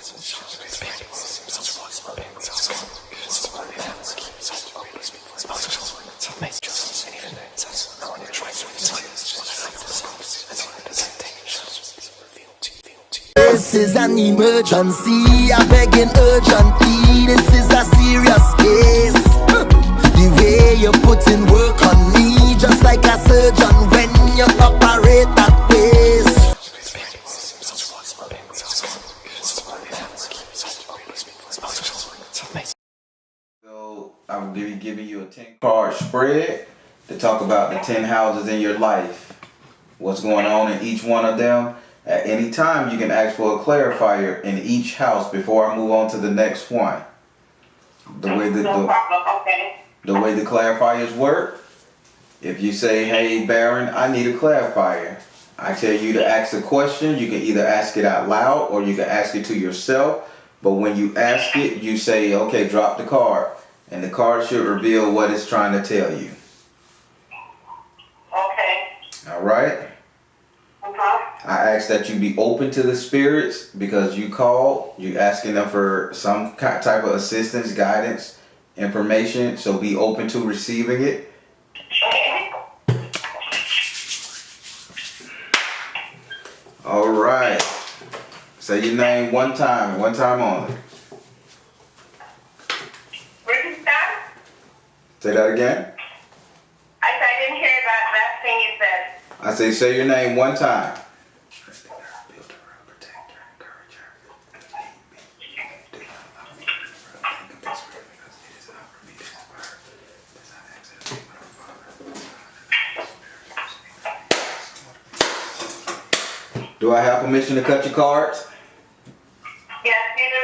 This is an emergency, I beg an urgently. This is a serious case. The way you put in work on me, just like a surgeon when you operate that face. So I'm giving you a 10-card spread to talk about the 10 houses in your life. What's going on in each one of them. At any time, you can ask for a clarifier in each house before I move on to the next one. The way the clarifiers work, if you say, hey, Baron, I need a clarifier, I tell you to ask a question. You can either ask it out loud or you can ask it to yourself. But when you ask it, you say, okay, drop the card. And the card should reveal what it's trying to tell you. Okay. All right? I ask that you be open to the spirits because you called. You're asking them for some type of assistance, guidance, information. So be open to receiving it. All right. Say your name one time only. Repeat that? Say that again. I didn't hear that thing you said. Say your name one time. Do I have permission to cut your cards? Yes, you do.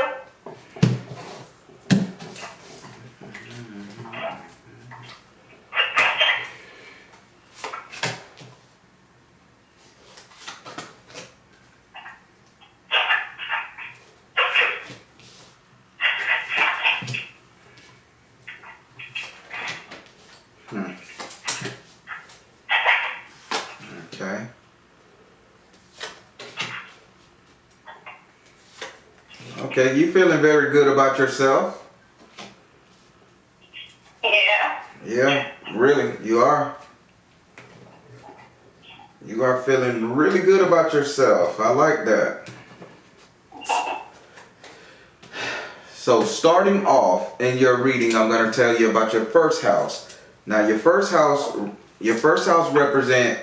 Okay. Okay, you feeling very good about yourself? Yeah. Yeah, really, you are. You are feeling really good about yourself. I like that. So starting off in your reading, I'm going to tell you about your first house. Now your first house represent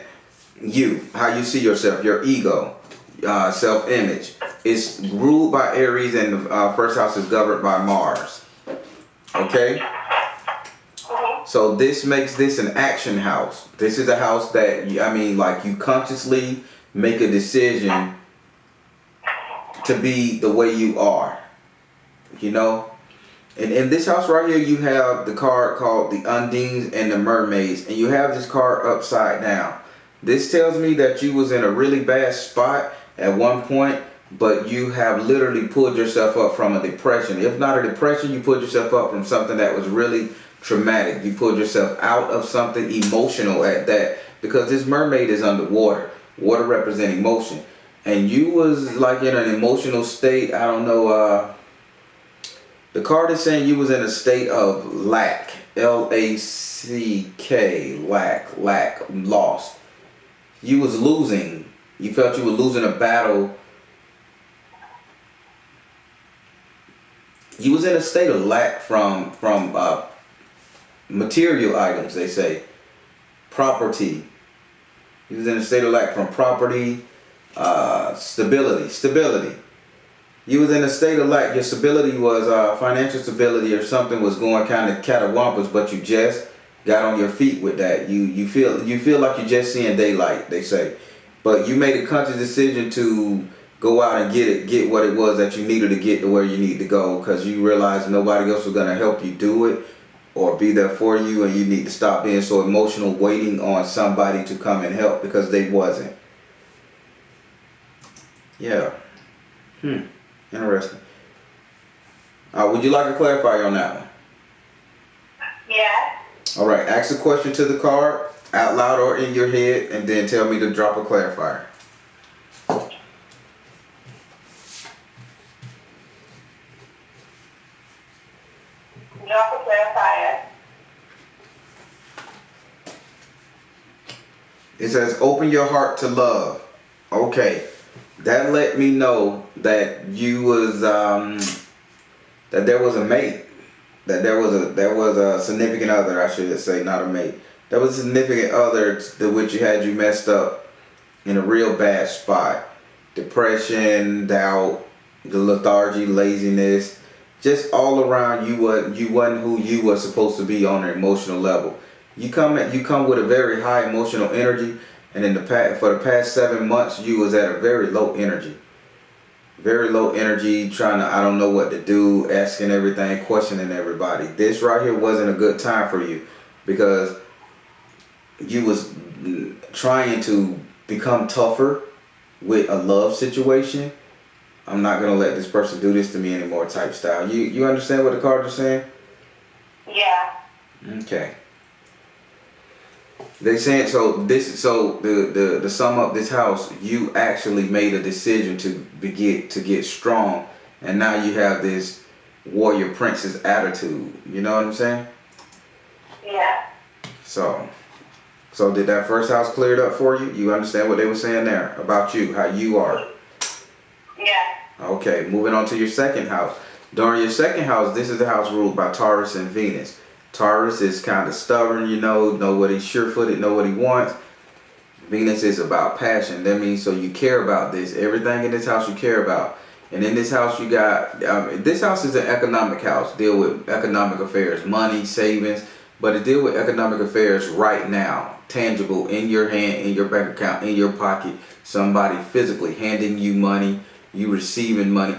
you, how you see yourself, your ego, self-image. It's ruled by Aries, and the first house is governed by Mars. Okay? So this makes this an action house. This is a house that, you consciously make a decision to be the way you are. You know? And in this house right here, you have the card called the Undines and the Mermaids. And you have this card upside down. This tells me that you was in a really bad spot at one point, but you have literally pulled yourself up from a depression. If not a depression, you pulled yourself up from something that was really traumatic. You pulled yourself out of something emotional at that, because this mermaid is underwater. Water representing emotion. And you was like in an emotional state. I don't know. The card is saying you was in a state of lack. L-A-C-K. Lack. Lost. You was losing. You felt you were losing a battle. You was in a state of lack from material items, they say. Property. You was in a state of lack from property, stability. You was in a state of lack. Your stability was financial stability, or something was going kind of catawampus, but you just got on your feet with that. You feel like you're just seeing daylight, they say. But you made a conscious decision to go out and get what it was that you needed to get to where you need to go, because you realized nobody else was going to help you do it or be there for you, and you need to stop being so emotional waiting on somebody to come and help, because they wasn't. Yeah. Interesting. Would you like a clarifier on that one? Yeah. All right. Ask a question to the card out loud or in your head, and then tell me to drop a clarifier. Drop a clarifier. It says, open your heart to love. Okay. That let me know that you was, that there was a mate. That there was a significant other, I should say, not a mate. There was a significant other to which you had you messed up in a real bad spot. Depression, doubt, the lethargy, laziness, just all around you wasn't who you were supposed to be on an emotional level. You come with a very high emotional energy, and for the past 7 months you was at a very low energy. Very low energy, trying to, I don't know what to do, asking everything, questioning everybody. This right here wasn't a good time for you because you was trying to become tougher with a love situation. I'm not going to let this person do this to me anymore type style. You understand what the cards are saying? Yeah. Okay. They saying to sum up this house, you actually made a decision to get strong, and now you have this warrior princess attitude. You know what I'm saying? Yeah. So did that first house clear it up for you? You understand what they were saying there about you, how you are? Yeah. Okay, moving on to your second house. During your second house, this is the house ruled by Taurus and Venus. Taurus is kind of stubborn, know what he's sure-footed, know what he wants. Venus is about passion. That means so you care about this. Everything in this house you care about. And in this house you got, this house is an economic house. Deal with economic affairs, money, savings. But it deal with economic affairs right now. Tangible, in your hand, in your bank account, in your pocket. Somebody physically handing you money, you receiving money.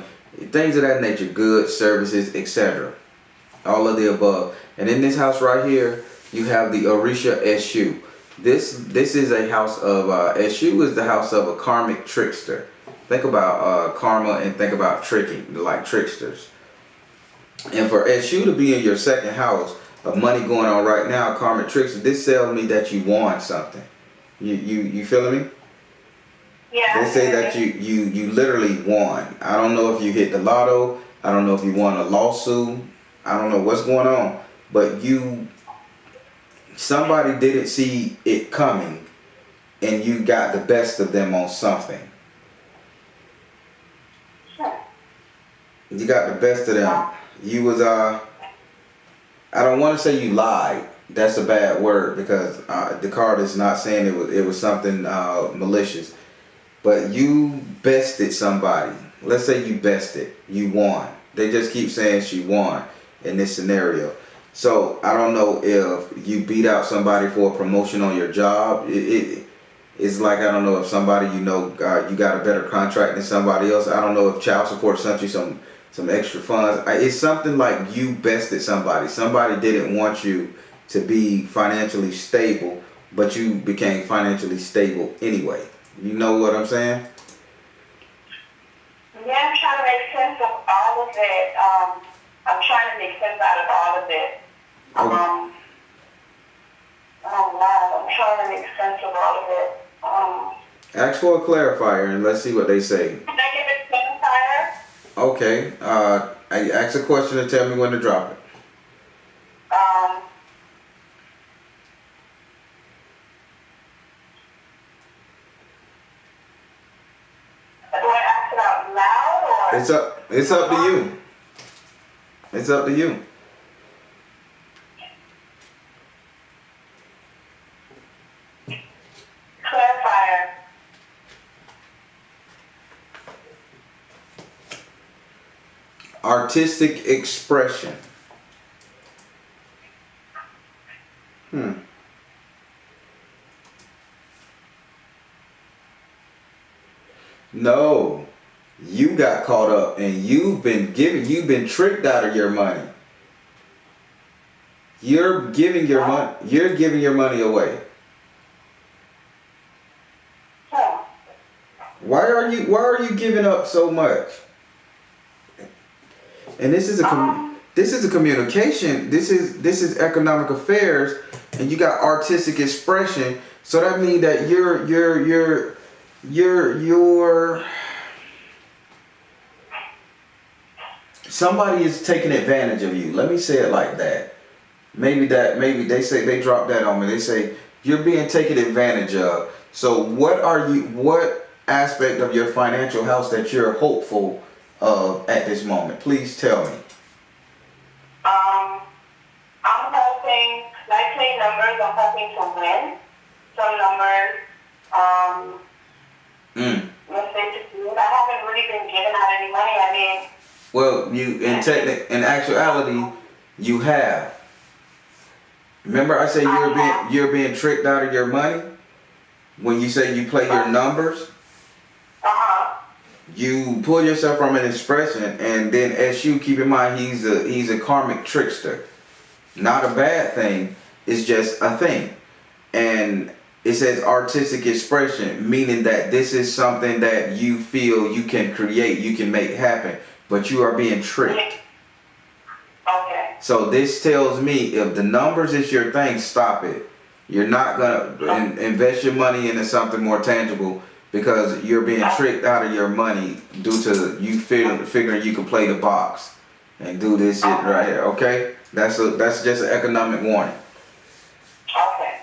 Things of that nature, goods, services, etc. All of the above. And in this house right here, you have the Orisha Eshu. This is a house of, Eshu is the house of a karmic trickster. Think about karma and think about tricking, like tricksters. And for Eshu to be in your second house of money going on right now, karmic trickster, this tells me that you won something. You feeling me? Yeah. They say that you literally won. I don't know if you hit the lotto. I don't know if you won a lawsuit. I don't know what's going on, but somebody didn't see it coming, and you got the best of them on something. You got the best of them. You was I don't want to say you lied. That's a bad word because the card is not saying it was something malicious. But you bested somebody. Let's say you bested. You won. They just keep saying she won in this scenario. So I don't know if you beat out somebody for a promotion on your job. It's like, I don't know if somebody you got a better contract than somebody else. I don't know if child support sent you some extra funds. It's something like you bested somebody. Somebody didn't want you to be financially stable, but you became financially stable anyway. You know what I'm saying? Yeah, I'm trying to make sense of all of it. I'm trying to make sense out of all of it. Oh wow, I'm trying to make sense of all of it. Ask for a clarifier and let's see what they say. Can I give it a clarifier? Okay. I ask a question and tell me when to drop it. Do I ask it out loud or? It's up to you. It's up to you. Clarifier. Artistic expression. No, you got caught up and you've been tricked out of your money. You're giving your money away. Huh. Why are you giving up so much? And this is a communication. This is economic affairs, and you got artistic expression. So that means that you're somebody is taking advantage of you. Let me say it like that. Maybe they say they drop that on me. They say you're being taken advantage of. So what aspect of your financial house that you're hopeful of at this moment? Please tell me. I'm hoping, I play numbers, I'm hoping to win some numbers. Let's say I haven't really been giving out any money. I mean, Well, in actuality, you have. Remember, I say you're being tricked out of your money when you say you play your numbers. You pull yourself from an expression, and then SU, keep in mind, he's a karmic trickster. Not a bad thing. It's just a thing, and it says artistic expression, meaning that this is something that you feel you can create, you can make happen, but you are being tricked. Okay. So this tells me if the numbers is your thing, stop it. You're not gonna invest your money into something more tangible because you're being tricked out of your money due to you figuring you can play the box and do this shit right here. Okay, that's just an economic warning. Okay.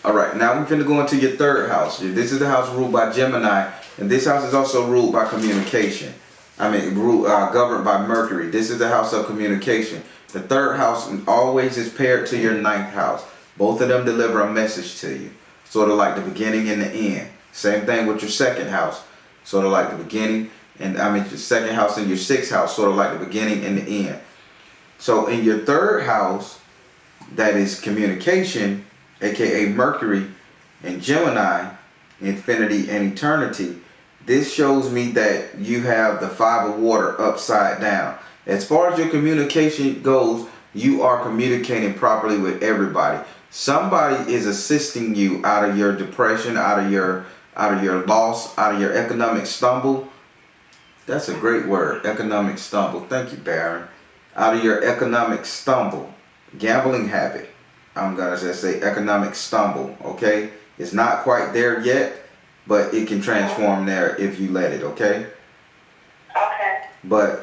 All right, now we're finna go into your third house. This is the house ruled by Gemini, and this house is also ruled by communication. Governed by Mercury. This is the house of communication. The third house always is paired to your ninth house. Both of them deliver a message to you, sort of like the beginning and the end. Same thing with your second house, sort of like the beginning, and your second house and your sixth house, sort of like the beginning and the end. So in your third house, that is communication, aka Mercury and Gemini, infinity and eternity. This shows me that you have the five of water upside down. As far as your communication goes, you are communicating properly with everybody. Somebody is assisting you out of your depression, out of your loss, out of your economic stumble. That's a great word, economic stumble. Thank you, Baron. Out of your economic stumble, gambling habit. I'm gonna just say economic stumble, okay? It's not quite there yet, but it can transform there if you let it, okay? Okay. But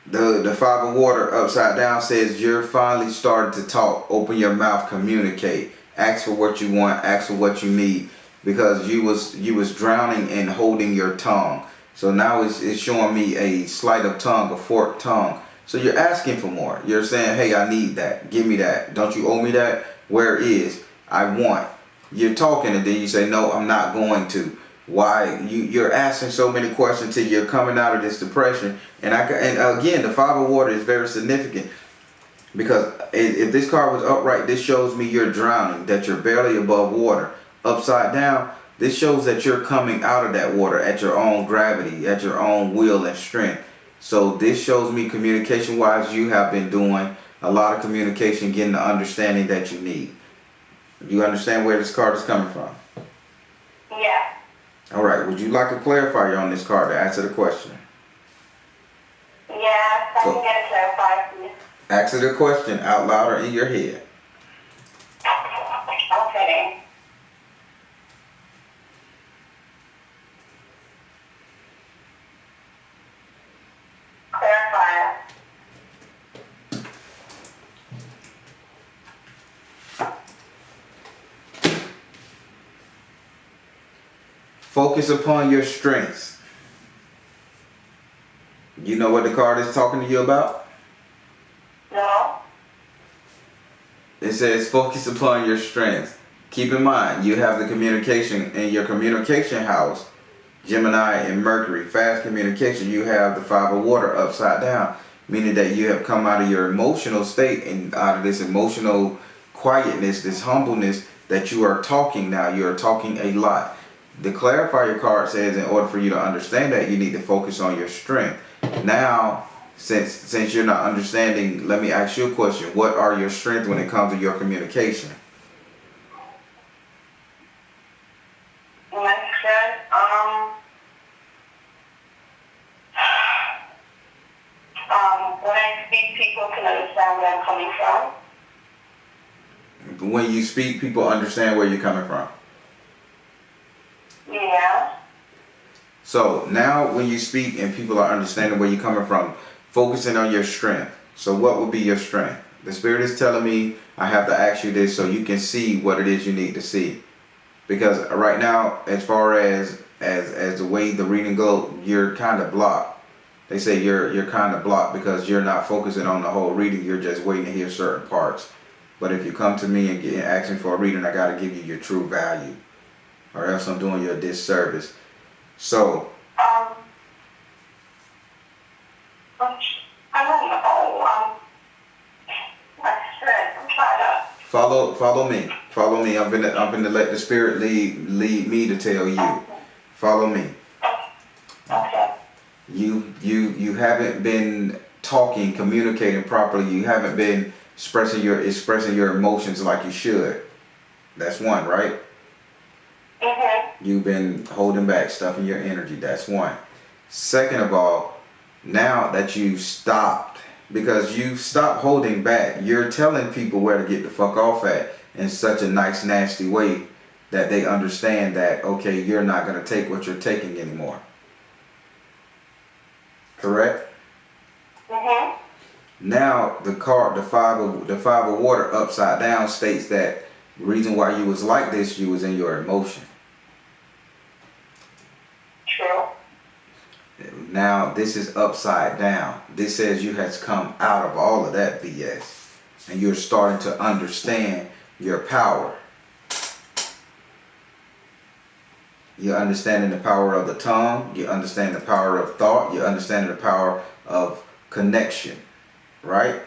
the five of water upside down says you're finally starting to talk, open your mouth, communicate, ask for what you want, ask for what you need, because you was drowning and holding your tongue. So now it's showing me a sleight of tongue, a forked tongue. So you're asking for more. You're saying, hey, I need that. Give me that. Don't you owe me that? Where is? I want. You're talking and then you say, no, I'm not going to. Why? You're asking so many questions till you're coming out of this depression. And again, the five of water is very significant because if this card was upright, this shows me you're drowning, that you're barely above water. Upside down, this shows that you're coming out of that water at your own gravity, at your own will and strength. So this shows me communication-wise, you have been doing a lot of communication, getting the understanding that you need. You understand where this card is coming from? Yeah. All right. Would you like a clarifier on this card to answer the question? Yeah, I can get it clarified, please. Answer the question out loud or in your head. Okay. Clarifier. Focus upon your strengths. You know what the card is talking to you about? No. It says focus upon your strengths. Keep in mind, you have the communication in your communication house, Gemini and Mercury, fast communication. You have the five of water upside down, meaning that you have come out of your emotional state and out of this emotional quietness, this humbleness, that you are talking now. You are talking a lot. The clarifier card says in order for you to understand that, you need to focus on your strength. Now, since you're not understanding, let me ask you a question. What are your strengths when it comes to your communication? My strength, when I speak, people can understand where I'm coming from. When you speak, people understand where you're coming from. Yeah. So now when you speak and people are understanding where you're coming from, focusing on your strength. So what would be your strength? The Spirit is telling me I have to ask you this so you can see what it is you need to see. Because right now, as far as the way the reading goes, you're kind of blocked. They say you're kind of blocked because you're not focusing on the whole reading. You're just waiting to hear certain parts. But if you come to me and ask me for a reading, I got to give you your true value, or else I'm doing you a disservice. So. I don't know. Like I said, I'm trying to. Follow me. Follow me. I'm gonna let the Spirit lead me to tell you. Follow me. Okay. You haven't been talking, communicating properly. You haven't been expressing your emotions like you should. That's one, right? You've been holding back, stuffing your energy. That's one. Second of all, now that you've stopped, because you stopped holding back, you're telling people where to get the fuck off at in such a nice, nasty way that they understand that, okay, you're not going to take what you're taking anymore. Correct? Now the five of water upside down states that the reason why you was like this, you was in your emotion. True. Now this is upside down. This says you has come out of all of that BS and you're starting to understand your power. You're understanding the power of the tongue. You understand the power of thought. You understand the power of connection. Right?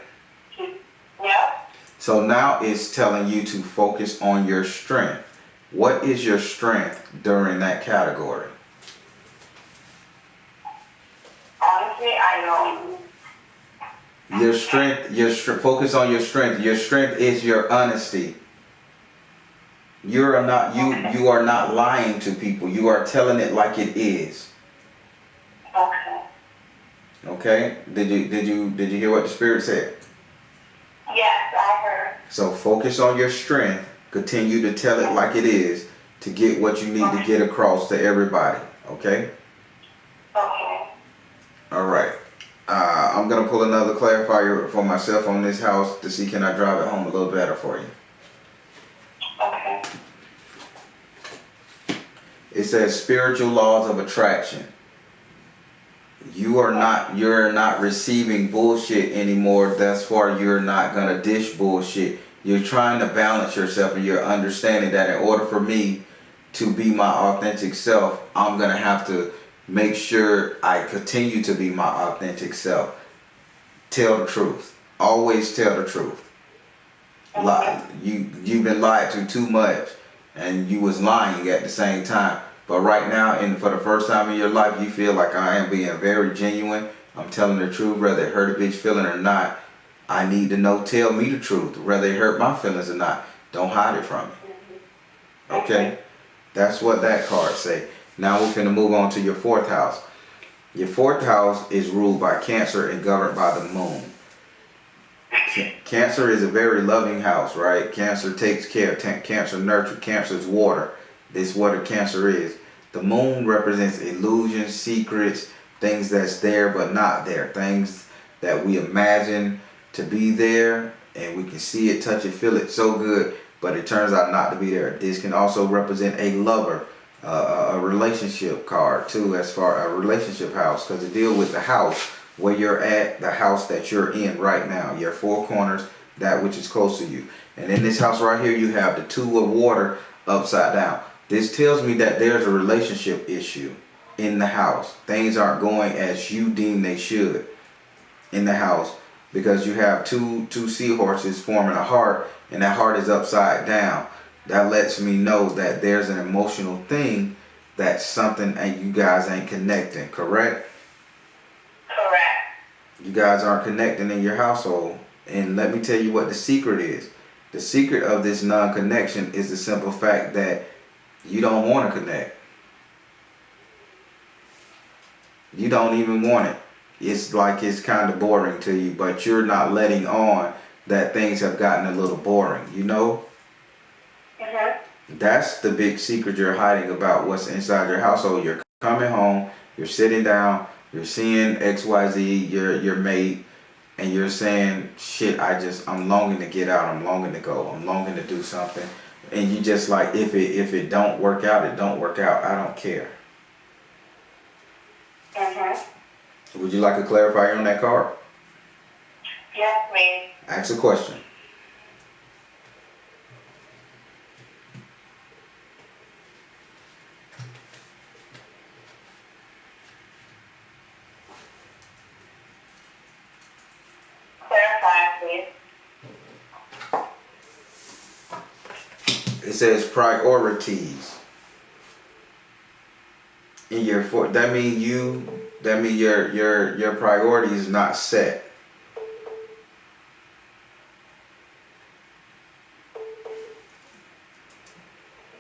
Yeah. So now it's telling you to focus on your strength. What is your strength during that category? Honestly, I know. Your strength, focus on your strength. Your strength is your honesty. You are not lying to people. You are telling it like it is. Okay. Okay? Did you hear what the Spirit said? Yes, I heard. So focus on your strength. Continue to tell it like it is to get what you need to get across to everybody. Okay? Okay. All right. I'm gonna pull another clarifier for myself on this house to see can I drive it home a little better for you. Okay. It says spiritual laws of attraction. You're not receiving bullshit anymore. Thus far, you're not gonna dish bullshit. You're trying to balance yourself, and you're understanding that in order for me to be my authentic self, I'm gonna have to make sure I continue to be my authentic self. Tell the truth. Always tell the truth. You've been lied to too much, and you was lying at the same time. But right now, and for the first time in your life, you feel like I am being very genuine. I'm telling the truth, whether it hurt a bitch feeling or not. I need to know. Tell me the truth, whether it hurt my feelings or not. Don't hide it from me. Okay, that's what that card say. Now we're going to move on to your fourth house. Your fourth house is ruled by Cancer and governed by the moon. Cancer is a very loving house, right? Cancer takes care. Cancer nurture. Cancer is water. This is what a Cancer is. The moon represents illusions, secrets, things that's there but not there. Things that we imagine to be there and we can see it, touch it, feel it so good, but it turns out not to be there. This can also represent a lover, a relationship card too, as far a relationship house, because it deals with the house where you're at, the house that you're in right now, your four corners, that which is close to you. And in this house right here, you have the two of water upside down. This tells me that there's a relationship issue in the house. Things aren't going as you deem they should in the house, because you have two seahorses forming a heart, and that heart is upside down. That lets me know that there's an emotional thing, that's something and you guys ain't connecting, correct? Correct. You guys aren't connecting in your household. And let me tell you what the secret is. The secret of this non-connection is the simple fact that you don't want to connect. You don't even want it. It's like it's kind of boring to you, but you're not letting on that things have gotten a little boring, you know? That's the big secret you're hiding about what's inside your household. You're coming home, you're sitting down, you're seeing XYZ, your mate, and you're saying, shit, I'm longing to get out, I'm longing to go, I'm longing to do something. And you just like, if it don't work out, it don't work out. I don't care. Would you like a clarifier on that card? Yes, please. Ask a question. Clarify, please. It says priorities. In your that means your priority is not set.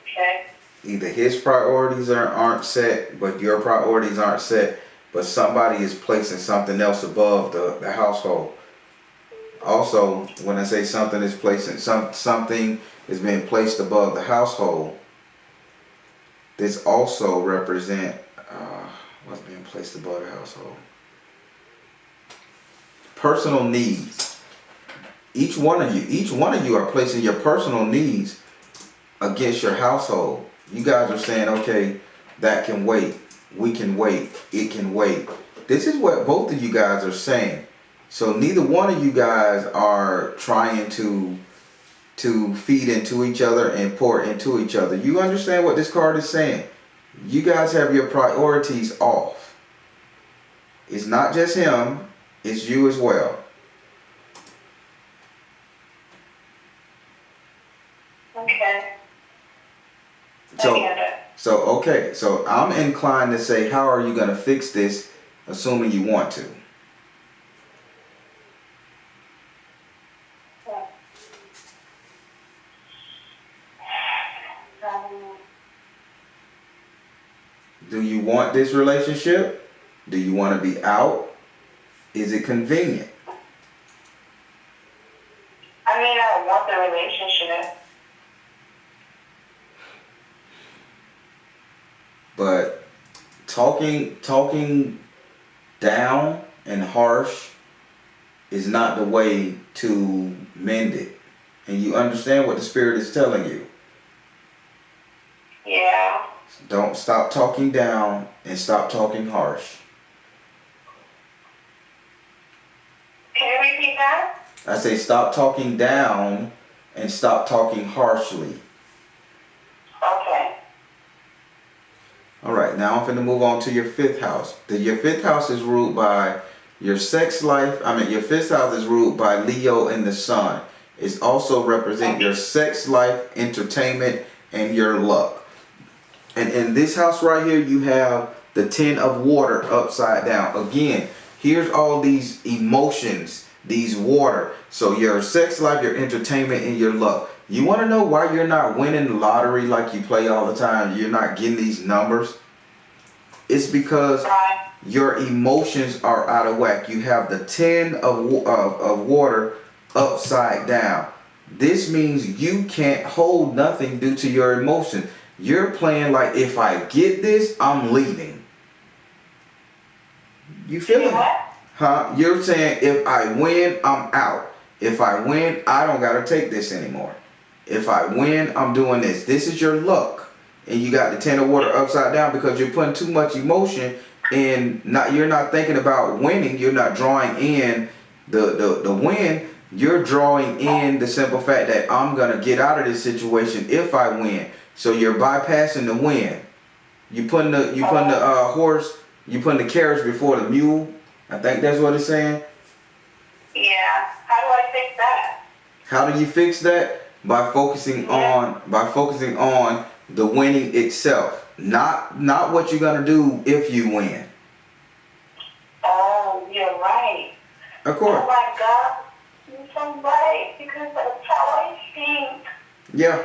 Okay. Either his priorities aren't set, but your priorities aren't set, but somebody is placing something else above the household. Also, when I say something is placing something is being placed above the household, this also represent what's being placed above the household. Personal needs. Each one of you are placing your personal needs against your household. You guys are saying, okay, that can wait. We can wait. It can wait. This is what both of you guys are saying. So neither one of you guys are trying to feed into each other and pour into each other. You understand what this card is saying? You guys have your priorities off. It's not just him, it's you as well. Okay. So I'm inclined to say, how are you going to fix this, assuming you want to? Do you want this relationship? Do you want to be out? Is it convenient? I mean, I want the relationship. But talking down and harsh is not the way to mend it. And you understand what the spirit is telling you. Yeah. Don't stop talking down and stop talking harsh. Can you repeat that? I say stop talking down and stop talking harshly. Okay. All right, now I'm going to move on to your fifth house. Your fifth house is ruled by your sex life. Your fifth house is ruled by Leo and the Sun. It also represents your sex life, entertainment, and your luck. And in this house right here, you have the 10 of water upside down. Again, here's all these emotions, these water. So your sex life, your entertainment, and your luck. You want to know why you're not winning the lottery like you play all the time? You're not getting these numbers? It's because your emotions are out of whack. You have the 10 of water upside down. This means you can't hold nothing due to your emotion. You're playing like, if I get this, I'm leaving. You feeling it? Huh? You're saying, if I win, I'm out. If I win, I don't got to take this anymore. If I win, I'm doing this. This is your luck. And you got the 10 of water upside down because you're putting too much emotion and you're not thinking about winning. You're not drawing in the win. You're drawing in the simple fact that I'm going to get out of this situation if I win. So you're bypassing the win. You putting the horse, you putting the carriage before the mule. I think that's what it's saying. Yeah. How do I fix that? How do you fix that? By focusing on the winning itself, not what you're gonna do if you win. Oh, you're right. Of course. Oh my God, you're so right, because that's how I think. Yeah.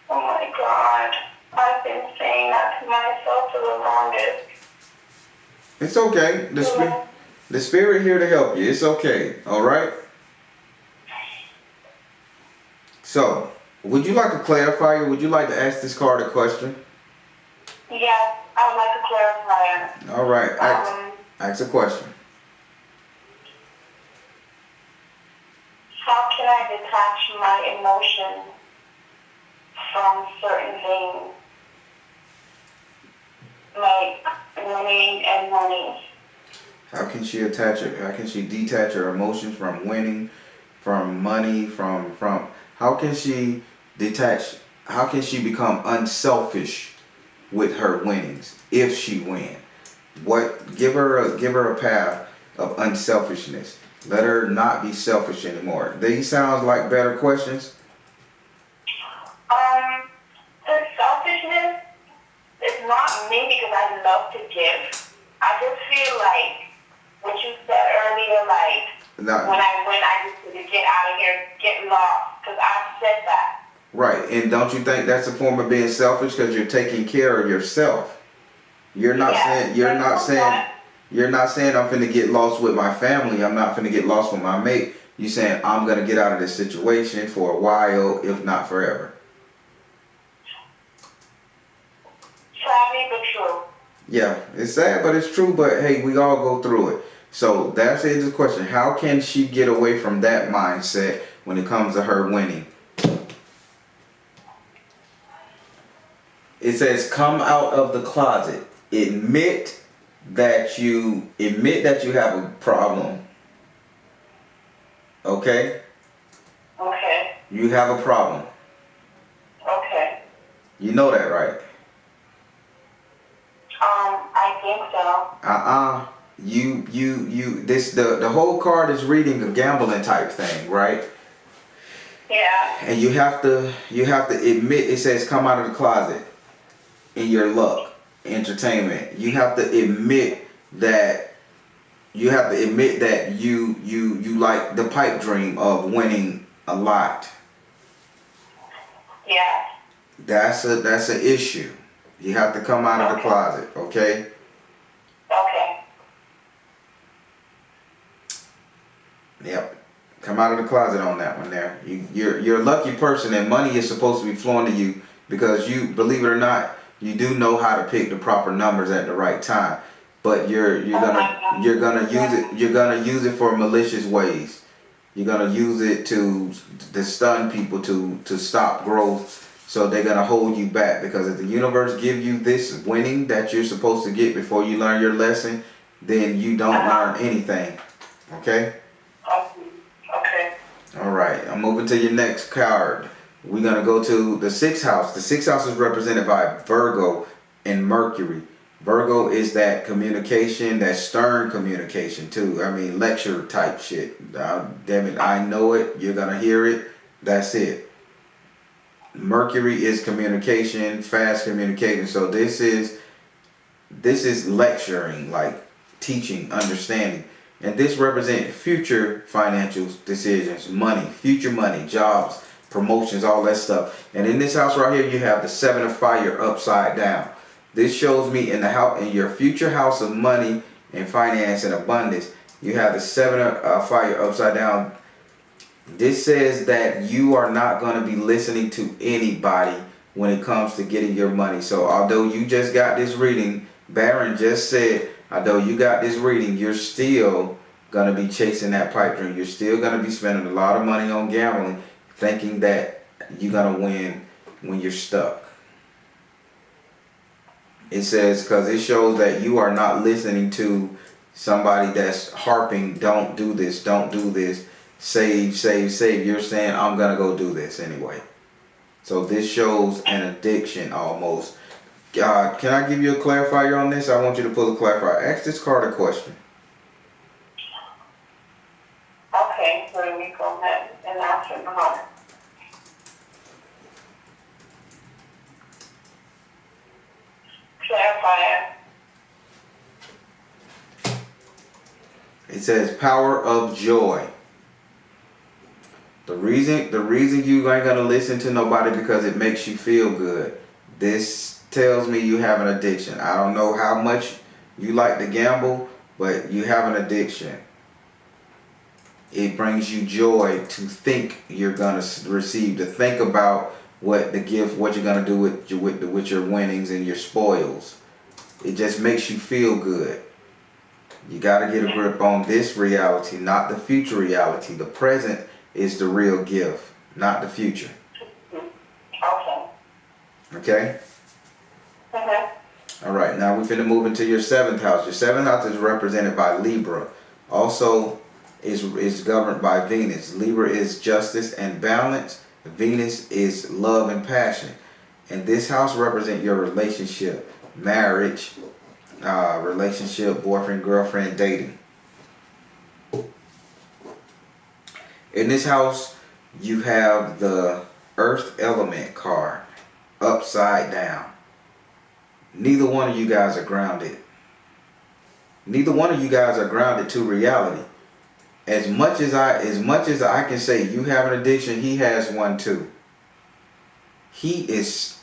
Oh my God, I've been saying that to myself for the longest. It's okay. The spirit here to help you. It's okay. All right. So, would you like a clarifier? Would you like to ask this card a question? Yes, I would like to clarify. All right, ask a question. How can I detach my emotions from certain things like winning and money? How can she attach it? How can she detach her emotions from winning, from money, from? How can she detach? How can she become unselfish with her winnings if she win? What? Give her a path of unselfishness. Let her not be selfish anymore. These sounds like better questions. Um, the selfishness is not me because I love to give. I just feel like what you said earlier, like Not, when I just to get out of here, get lost, because I said that. right, and don't you think that's a form of being selfish because you're taking care of yourself? You're not saying I'm finna get lost with my family. I'm not finna get lost with my mate. You saying I'm gonna get out of this situation for a while, if not forever. Sadly but true. Yeah, it's sad, but it's true. But hey, we all go through it. So that's the question. How can she get away from that mindset when it comes to her winning? It says, come out of the closet. Admit that you have a problem. Okay? Okay. You have a problem. Okay. You know that, right? I think so. The whole card is reading a gambling type thing, right? Yeah. And you have to admit, it says come out of the closet in your luck, entertainment. You have to admit that you like the pipe dream of winning a lot. Yeah. That's an issue. You have to come out of the closet, okay? Okay. Yep. Come out of the closet on that one there. You're a lucky person, and money is supposed to be flowing to you because you, believe it or not, you do know how to pick the proper numbers at the right time. But you're gonna use it for malicious ways. You're gonna use it to stun people, to stop growth. So they're gonna hold you back, because if the universe give you this winning that you're supposed to get before you learn your lesson, then you don't learn anything. Okay? Okay. All right. I'm moving to your next card. We're gonna go to the sixth house. The sixth house is represented by Virgo and Mercury. Virgo is that communication, that stern communication too. I mean, lecture type shit. Damn it, I know it. You're gonna hear it. That's it. Mercury is communication, fast communication. So this is lecturing, like teaching, understanding. And this represents future financial decisions, money, future money, jobs, promotions, all that stuff. And in this house right here, you have the Seven of Fire upside down. This shows me in your future house of money and finance and abundance, you have the Seven of Fire upside down. This says that you are not going to be listening to anybody when it comes to getting your money. So although you just got this reading, Baron just said, although you got this reading, you're still going to be chasing that pipe dream. You're still going to be spending a lot of money on gambling, thinking that you're going to win when you're stuck. It says, because it shows that you are not listening to somebody that's harping, don't do this, save, save, save. You're saying, I'm going to go do this anyway. So this shows an addiction almost. Can I give you a clarifier on this? I want you to pull a clarifier. Ask this card a question. Okay, so let me go ahead and answer the heart. Clarifier. It says power of joy. The reason you ain't gonna listen to nobody because it makes you feel good. This tells me you have an addiction. I don't know how much you like to gamble, but you have an addiction. It brings you joy to think you're gonna receive, to think about what the gift, what you're gonna do with your winnings and your spoils. It just makes you feel good. You gotta get a grip on this reality, not the future reality. The present is the real gift, not the future. Okay. Okay? Mm-hmm. All right, now we're finna move into your 7th house. Your 7th house is represented by Libra. Also is governed by Venus. Libra is justice and balance. Venus is love and passion. And this house represents your relationship, marriage, relationship, boyfriend, girlfriend, dating. In this house, you have the Earth element card upside down. Neither one of you guys are grounded. Neither one of you guys are grounded to reality. As much as I can say you have an addiction, he has one too. He has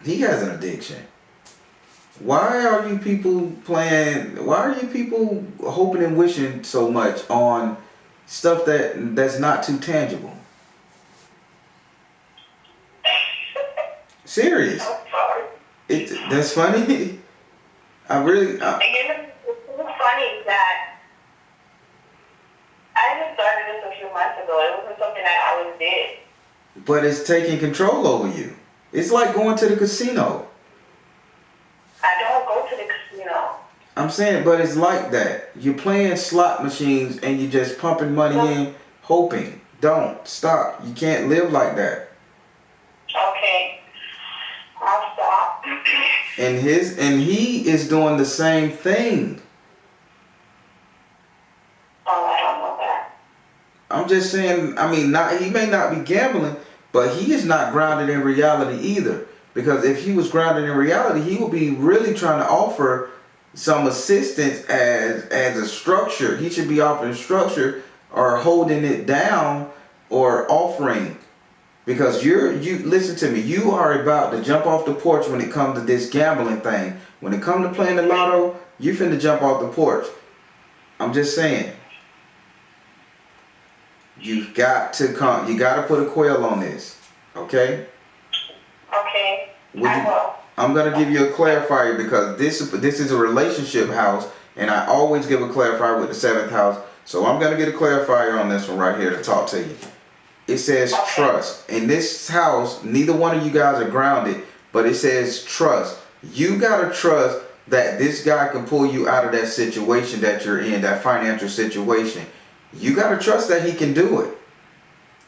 an addiction. Why are you people hoping and wishing so much on stuff that's not too tangible? Serious. I'm sorry. That's funny. Again, it's so funny that I just started this a few months ago. It wasn't something that I always did. But it's taking control over you. It's like going to the casino. I don't go to the casino. I'm saying, but it's like that. You're playing slot machines and you're just pumping money in, hoping. Don't stop. You can't live like that. Okay. I'll stop. And he is doing the same thing. Oh, I don't know that. I'm just saying, he may not be gambling, but he is not grounded in reality either. Because if he was grounded in reality, he would be really trying to offer some assistance as a structure. He should be offering structure or holding it down or offering. Because you listen to me, you are about to jump off the porch when it comes to this gambling thing. When it comes to playing the lotto, you finna jump off the porch. I'm just saying. You got to put a quail on this. Okay? Okay. I will. I'm gonna give you a clarifier because this is a relationship house, and I always give a clarifier with the 7th house. So I'm gonna get a clarifier on this one right here to talk to you. It says trust. In this house, neither one of you guys are grounded, but it says trust. You gotta trust that this guy can pull you out of that situation that you're in, that financial situation. You gotta trust that he can do it.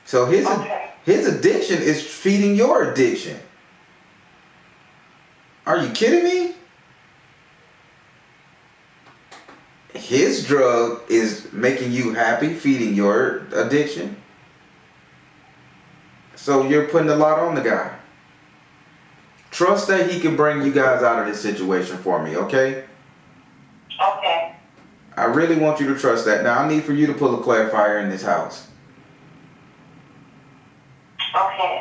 So his addiction is feeding your addiction. Are you kidding me? His drug is making you happy, feeding your addiction. So you're putting a lot on the guy. Trust that he can bring you guys out of this situation for me, okay? Okay. I really want you to trust that. Now I need for you to pull a clarifier in this house. Okay.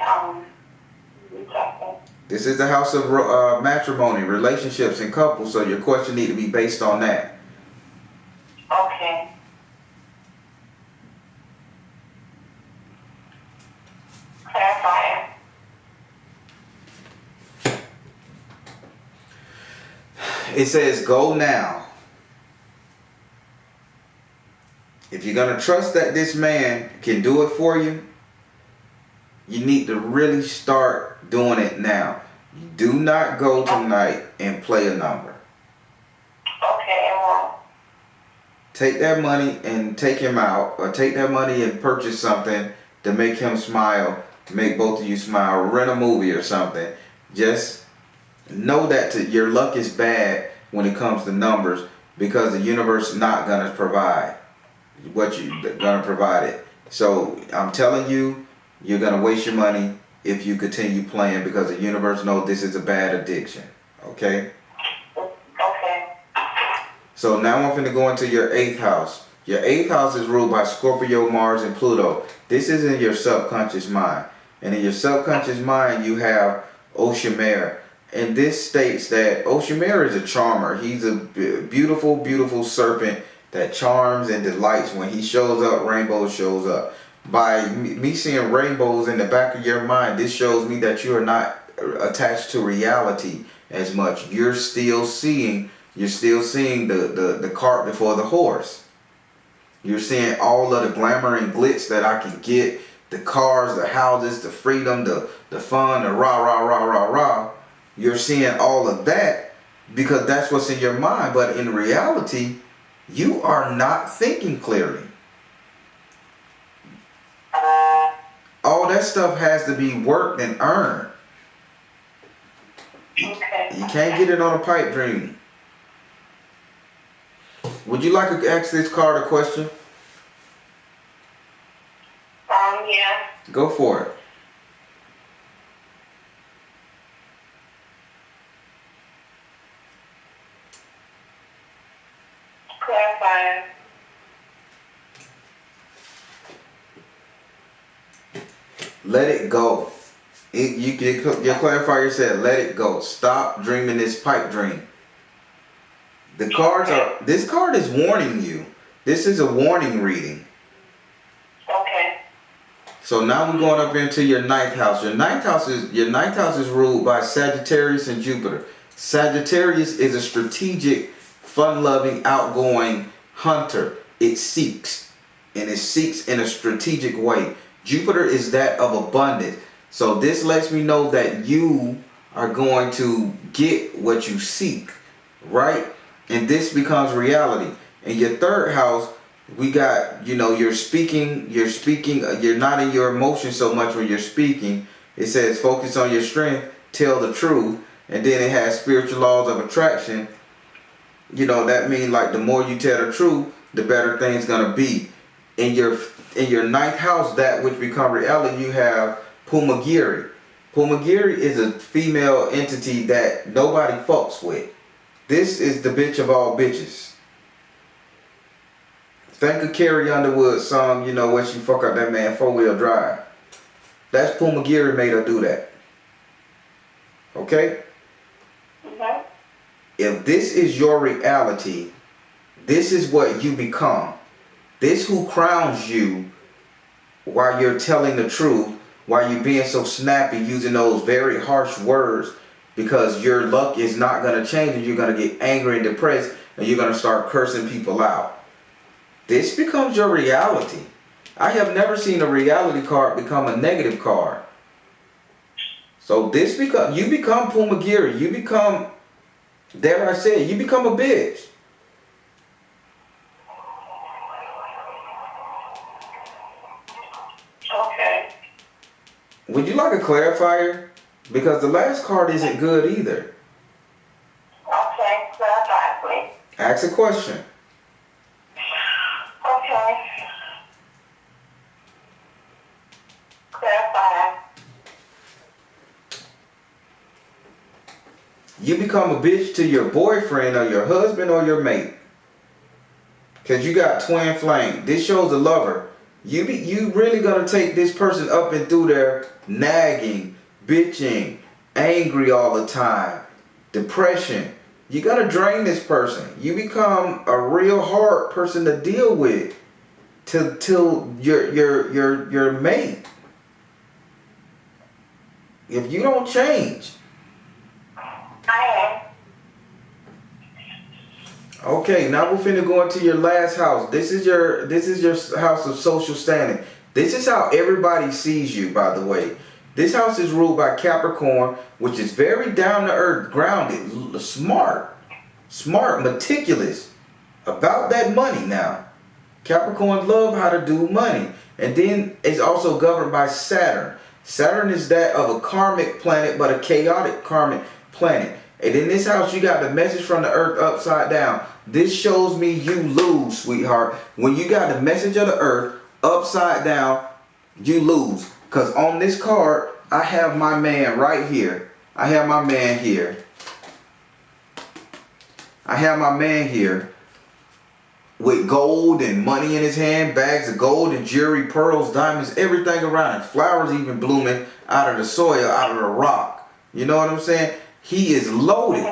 Exactly. This is the house of matrimony, relationships, and couples, so your question need to be based on that. Okay. Clarifier. It says go now. If you're going to trust that this man can do it for you, you need to really start doing it now. Do not go tonight and play a number. Okay, well. Take that money and take him out, or take that money and purchase something to make him smile, make both of you smile, rent a movie or something. Just know that your luck is bad when it comes to numbers because the universe is not going to provide what you're going to provide it. So I'm telling you, you're going to waste your money if you continue playing because the universe knows this is a bad addiction. Okay? Okay. So now I'm going to go into your 8th house. Your 8th house is ruled by Scorpio, Mars, and Pluto. This is in your subconscious mind. And in your subconscious mind, you have Oshimare. And this states that Oshimare is a charmer. He's a beautiful, beautiful serpent that charms and delights. When he shows up, rainbow shows up. By me seeing rainbows in the back of your mind, this shows me that you are not attached to reality as much. You're still seeing the cart before the horse. You're seeing all of the glamour and glitz that I can get, the cars, the houses, the freedom, the fun, the rah, rah, rah, rah, rah. You're seeing all of that because that's what's in your mind. But in reality, you are not thinking clearly. All that stuff has to be worked and earned. Okay. You can't get it on a pipe dream. Would you like to ask this card a question? Yeah. Go for it. Clarifying. Let it go. Your clarifier said, let it go. Stop dreaming this pipe dream. This card is warning you. This is a warning reading. Okay. So now we're going up into your ninth house. Your ninth house is ruled by Sagittarius and Jupiter. Sagittarius is a strategic, fun-loving, outgoing hunter. It seeks, and it seeks in a strategic way. Jupiter is that of abundance. So this lets me know that you are going to get what you seek, right? And this becomes reality. In your third house, we got, you're speaking, you're not in your emotions so much when you're speaking. It says focus on your strength, tell the truth, and then it has spiritual laws of attraction. That means like the more you tell the truth, the better things gonna be. In your ninth house, that which become reality, you have Pumagiri. Pumagiri is a female entity that nobody fucks with. This is the bitch of all bitches. Think of Carrie Underwood's song, when she fuck up that man 4-wheel drive. That's Pumagiri made her do that. Okay? Mm-hmm. If this is your reality, this is what you become. This who crowns you while you're telling the truth, while you're being so snappy, using those very harsh words, because your luck is not going to change and you're going to get angry and depressed and you're going to start cursing people out. This becomes your reality. I have never seen a reality card become a negative card. So you become Pumagiri. You become, dare I say it, you become a bitch. Okay. Would you like a clarifier? Because the last card isn't good either. Okay. Clarify, please. Ask a question. Okay. Clarify. You become a bitch to your boyfriend or your husband or your mate. Because you got twin flame. This shows a lover. You really gonna take this person up and through their nagging, bitching, angry all the time, depression. You gotta drain this person. You become a real hard person to deal with till your mate. If you don't change. I am. Okay, now we're finna go into your last house. This is your house of social standing. This is how everybody sees you, by the way. This house is ruled by Capricorn, which is very down to earth, grounded, smart, meticulous about that money now. Capricorn love how to do money. And then it's also governed by Saturn. Saturn is that of a karmic planet, but a chaotic karmic planet. And in this house, you got the message from the earth upside down. This shows me you lose, sweetheart. When you got the message of the earth upside down, you lose. Because on this card, I have my man right here. I have my man here. I have my man here with gold and money in his hand, bags of gold and jewelry, pearls, diamonds, everything around him. Flowers even blooming out of the soil, out of the rock. You know what I'm saying? He is loaded.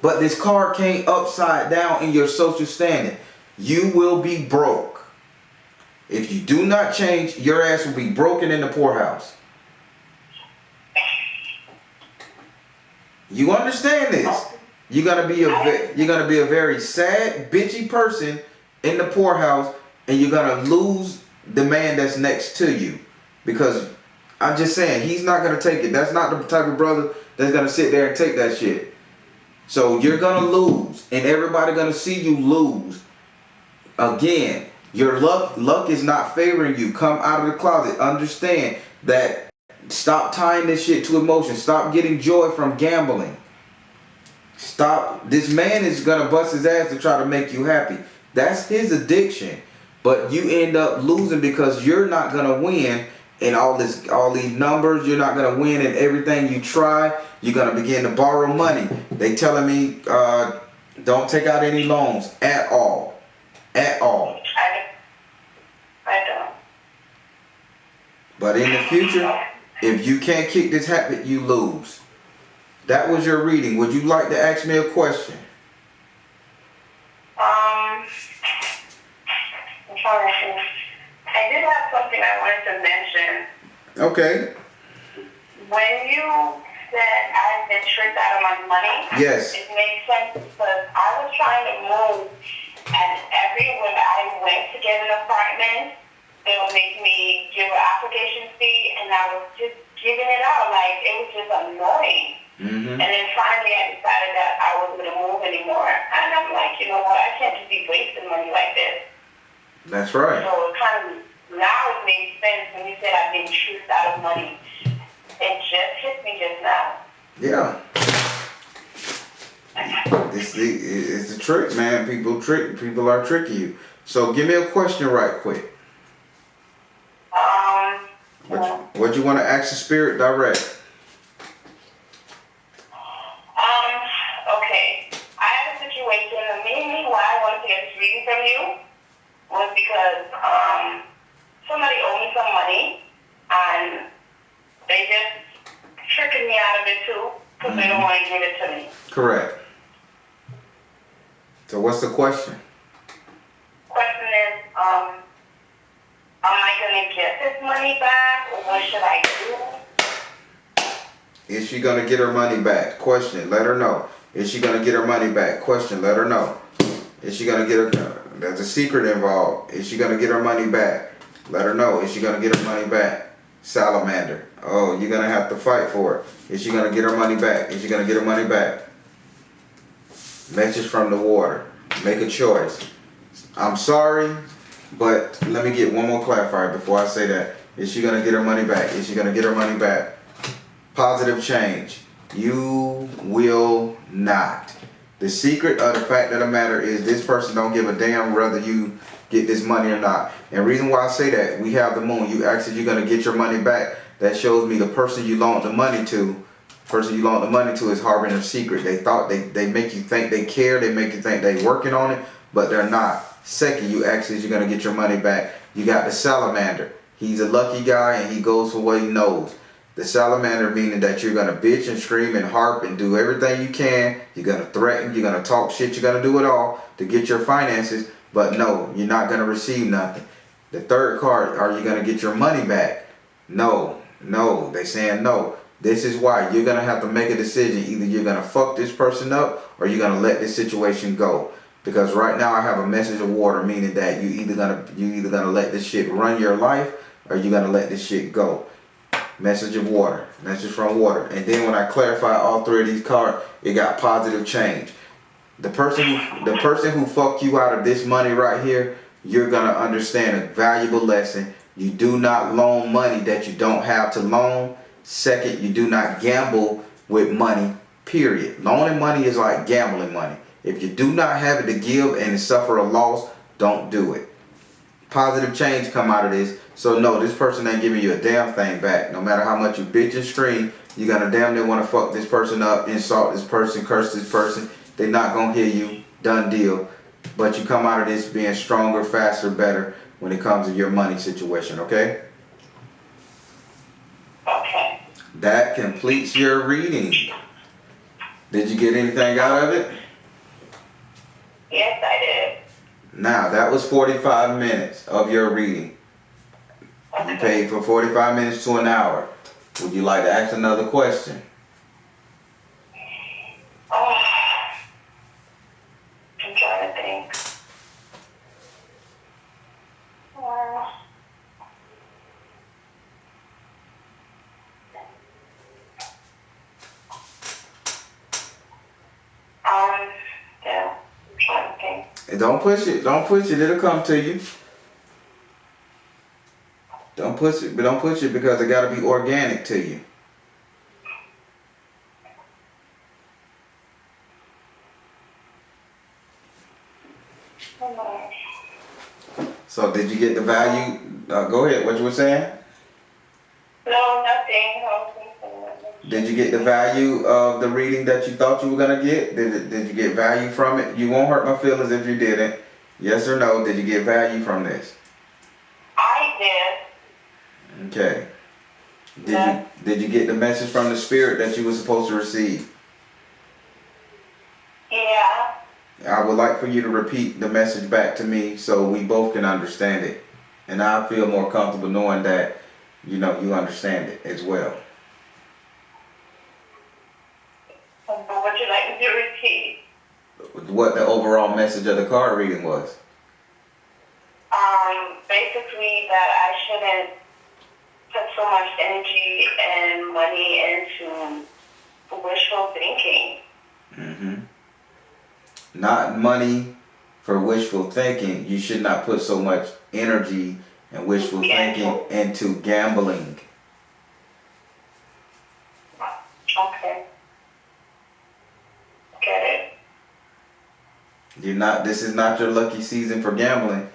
But this card came upside down in your social standing. You will be broke. If you do not change, your ass will be broken in the poorhouse. You understand this? You're gonna be a very sad, bitchy person in the poorhouse, and you're gonna lose the man that's next to you, because I'm just saying he's not gonna take it. That's not the type of brother that's gonna sit there and take that shit. So you're gonna lose, and everybody gonna see you lose. Again, your luck is not favoring you. Come out of the closet. Understand that. Stop tying this shit to emotion. Stop getting joy from gambling. Stop. This man is gonna bust his ass to try to make you happy. That's his addiction. But you end up losing because you're not gonna win in all these numbers. You're not gonna win in everything you try. You're gonna begin to borrow money. They telling me don't take out any loans at all. At all. I don't. But in the future, if you can't kick this habit, you lose. That was your reading. Would you like to ask me a question? I'm trying to think. I did have something I wanted to mention. Okay. When you said I've been tricked out of my money, yes, it makes sense because I was trying to move, and when I went to get an apartment, they would make me give an application fee, and I was just giving it out. Like, it was just annoying. Mm-hmm. And then finally I decided that I wasn't going to move anymore. And I'm like, you know what, I can't just be wasting money like this. That's right. So it kind of, now it makes sense when you said I've been tricked out of money. It just hit me just now. Yeah. It's a trick, man. People are tricking you. So give me a question right quick. What you want to ask the spirit direct? Okay. I have a situation, and mainly why I wanted to get this reading from you was because somebody owed me some money, and they just tricking me out of it too, because they don't want to give it to me. Correct. So what's the question? Question is, am I going to get this money back, or what should I do? Is she going to get her money back? Question, let her know. Is she going to get her money back? Question, let her know. Is she going to get her... There's a secret involved. Is she going to get her money back? Let her know. Is she going to get her money back? Salamander. Oh, you're going to have to fight for it. Is she going to get her money back? Is she going to get her money back? Message from the water. Make a choice. I'm sorry, but let me get one more clarifier before I say that. Is she going to get her money back? Is she going to get her money back? Positive change. You will not. The secret of the fact of the matter is this person don't give a damn whether you get this money or not. And the reason why I say that, we have the moon. You asked if you're going to get your money back. That shows me the person you loaned the money to, is harboring a secret. They thought they make you think they care. They make you think they working on it, but they're not. Second, you ask if you're going to get your money back. You got the salamander. He's a lucky guy and he goes for what he knows. The salamander meaning that you're going to bitch and scream and harp and do everything you can. You're going to threaten. You're going to talk shit. You're going to do it all to get your finances. But no, you're not going to receive nothing. The third card, are you going to get your money back? No. They saying no. This is why you're going to have to make a decision. Either you're going to fuck this person up or you're going to let this situation go. Because right now I have a message of water, meaning that you either gonna let this shit run your life or you're gonna let this shit go. Message of water, message from water. And then when I clarify all three of these cards, it got positive change. The person who fucked you out of this money right here, you're gonna understand a valuable lesson. You do not loan money that you don't have to loan. Second, you do not gamble with money, period. Loaning money is like gambling money. If you do not have it to give and suffer a loss, don't do it. Positive change come out of this. So no, this person ain't giving you a damn thing back. No matter how much you bitch and scream, you're gonna damn near want to fuck this person up, insult this person, curse this person. They're not gonna hear you. Done deal. But you come out of this being stronger, faster, better when it comes to your money situation, okay? Okay. That completes your reading. Did you get anything out of it? Yes, I did. Now, that was 45 minutes of your reading. You paid for 45 minutes to an hour. Would you like to ask another question? Oh, I'm trying to think. Yeah, I'm trying to think. And don't push it. Don't push it. It'll come to you. Don't push it. But don't push it because it got to be organic to you. So did you get the value? Go ahead. What you were saying? No, nothing. Did you get the value of the reading that you thought you were gonna get? Did you get value from it? You won't hurt my feelings if you didn't. Yes or no? Did you get value from this? I did. Okay. Yeah. Did you get the message from the spirit that you were supposed to receive? Yeah. I would like for you to repeat the message back to me so we both can understand it. And I feel more comfortable knowing that, you understand it as well. What would you like me to repeat? What the overall message of the card reading was. Basically that I shouldn't put so much energy and money into wishful thinking. Mm-hmm. Not money for wishful thinking. You should not put so much energy and wishful thinking into gambling. Okay. Get it. This is not your lucky season for gambling,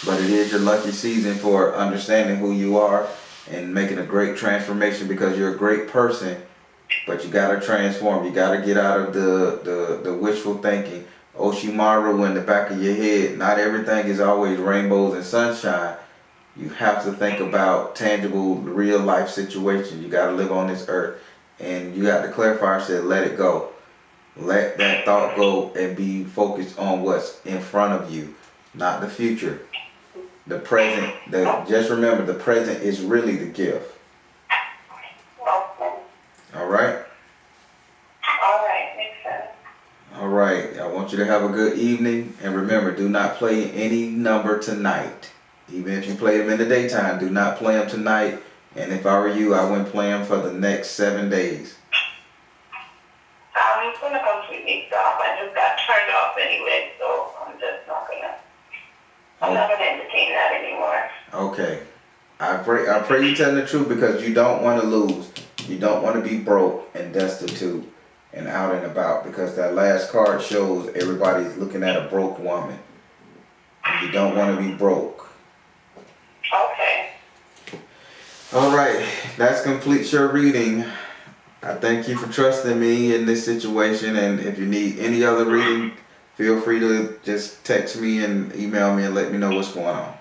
but it is your lucky season for understanding who you are and making a great transformation because you're a great person, but you gotta transform. You gotta get out of the wishful thinking. Oshimaru in the back of your head. Not everything is always rainbows and sunshine. You have to think about tangible, real life situations. You gotta live on this earth. And you got to clarify and say, let it go. Let that thought go and be focused on what's in front of you, not the future. The present, just remember the present is really the gift. Okay. All right? All right, makes sense. All right. I want you to have a good evening. And remember, do not play any number tonight. Even if you play them in the daytime, do not play them tonight. And if I were you, I wouldn't play them for the next 7 days. I'm going to completely stop. I just got turned off anyway, so I'm just not going to. I'm not going to entertain that anymore. Okay. I pray you tell the truth because you don't want to lose. You don't want to be broke and destitute and out and about because that last card shows everybody's looking at a broke woman. And you don't want to be broke. Okay. All right. That completes your reading. I thank you for trusting me in this situation. And if you need any other reading, feel free to just text me and email me and let me know what's going on. All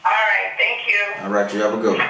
right. Thank you. All right. You have a good one.